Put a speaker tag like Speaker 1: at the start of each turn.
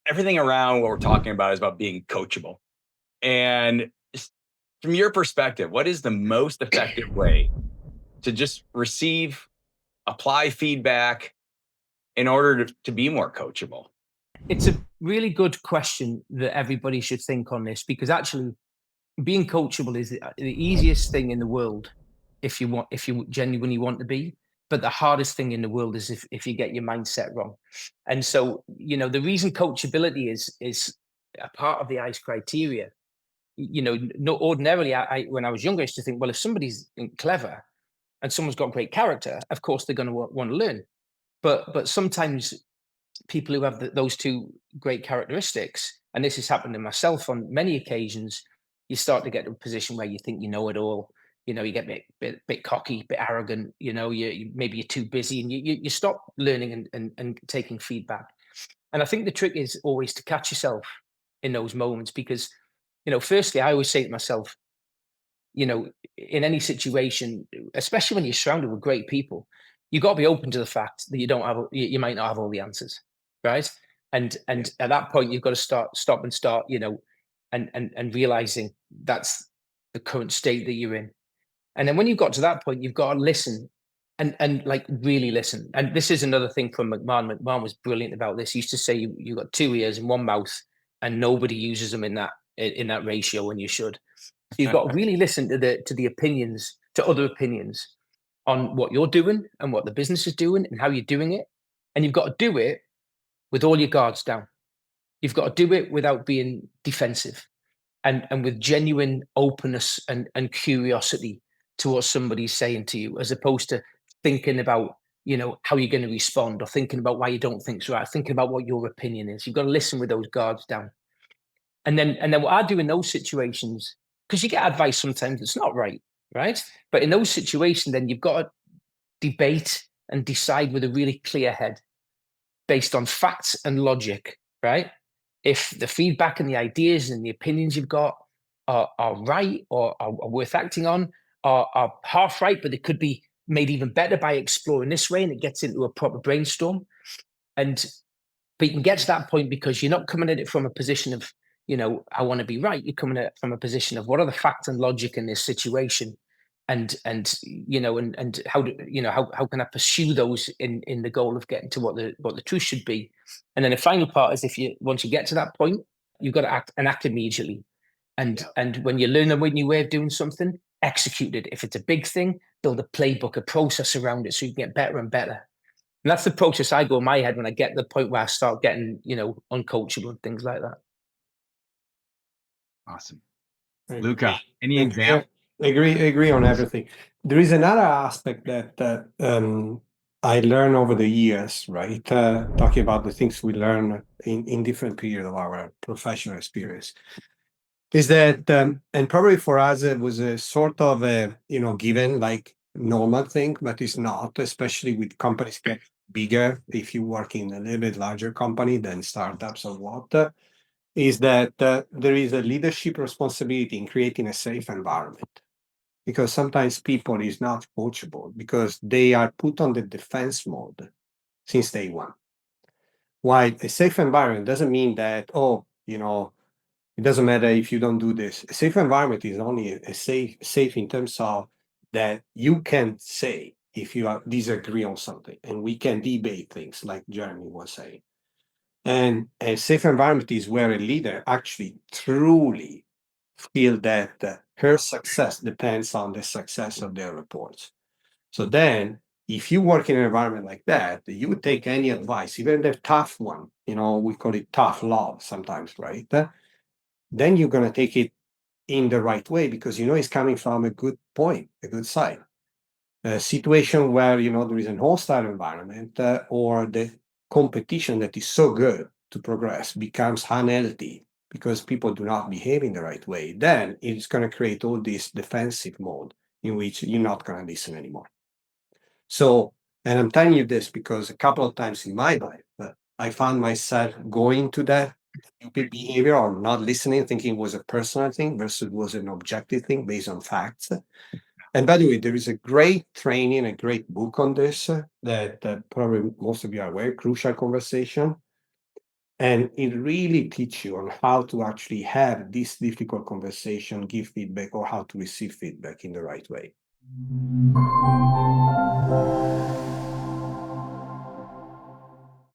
Speaker 1: everything around what we're talking about is about being coachable. And from your perspective, what is the most effective way to just apply feedback in order to be more coachable?
Speaker 2: It's a really good question that everybody should think on this, because actually being coachable is the easiest thing in the world if you genuinely want to be. But the hardest thing in the world is if you get your mindset wrong. And so, the reason coachability is a part of the ICE criteria. No, ordinarily, when I was younger, I used to think, well, if somebody's clever and someone's got great character, of course they're going to want to learn. But sometimes people who have those two great characteristics, and this has happened to myself on many occasions, you start to get to a position where you think you know it all. You get bit cocky, bit arrogant. Maybe you're too busy, and you stop learning and taking feedback. And I think the trick is always to catch yourself in those moments, because firstly, I always say to myself, in any situation, especially when you're surrounded with great people, you got to be open to the fact that you might not have all the answers, right? And at that point, you've got to stop and start, and realizing that's the current state that you're in. And then when you've got to that point, you've got to listen and like really listen. And this is another thing from McMahon. McMahon was brilliant about this. He used to say you got two ears and one mouth, and nobody uses them in that ratio when you should. You've got to really listen to to other opinions on what you're doing and what the business is doing and how you're doing it. And you've got to do it with all your guards down. You've got to do it without being defensive, and with genuine openness and curiosity to what somebody's saying to you, as opposed to thinking about, how you're going to respond, or thinking about why you don't think it's right, thinking about what your opinion is. You've got to listen with those guards down. And then what I do in those situations, because you get advice sometimes that's not right, right? But in those situations, then you've got to debate and decide with a really clear head, based on facts and logic, right? If the feedback and the ideas and the opinions you've got are right, or are worth acting on, are half right, but it could be made even better by exploring this way, and it gets into a proper brainstorm. But you can get to that point because you're not coming at it from a position of, I want to be right. You're coming at it from a position of, what are the facts and logic in this situation, and how can I pursue those in the goal of getting to what the truth should be. And then the final part is, once you get to that point, you've got to act immediately. And when you learn a new way of doing something, execute it. If it's a big thing, build a playbook, a process around it, so you can get better and better. And that's the process I go in my head when I get to the point where I start getting, uncoachable and things like that.
Speaker 1: Awesome.
Speaker 3: I
Speaker 1: Luca, any
Speaker 3: agree.
Speaker 1: example?
Speaker 3: I agree on everything. There is another aspect that I learned over the years, right? Talking about the things we learn in different periods of our professional experience, is that, and probably for us it was a sort of a given, like normal thing, but it's not, especially with companies get bigger. If you work in a little bit larger company than startups or what, is that there is a leadership responsibility in creating a safe environment, because sometimes people is not coachable because they are put on the defense mode since day one. While a safe environment doesn't mean that, it doesn't matter if you don't do this. A safe environment is only a safe in terms of that you can say if you disagree on something, and we can debate things, like Jeremy was saying. And a safe environment is where a leader actually truly feel that her success depends on the success of their reports. So then, if you work in an environment like that, you would take any advice, even the tough one, we call it tough love sometimes, right? Then you're going to take it in the right way, because it's coming from a good point, a good side. A situation where, there is an hostile environment, or the competition that is so good to progress becomes unhealthy because people do not behave in the right way, then it's going to create all this defensive mode in which you're not going to listen anymore. So, and I'm telling you this because a couple of times in my life, I found myself going to that stupid behavior, or not listening, thinking it was a personal thing versus it was an objective thing based on facts. And by the way, there is a great training, a great book on this that probably most of you are aware, Crucial Conversation. And it really teaches you on how to actually have this difficult conversation, give feedback, or how to receive feedback in the right way.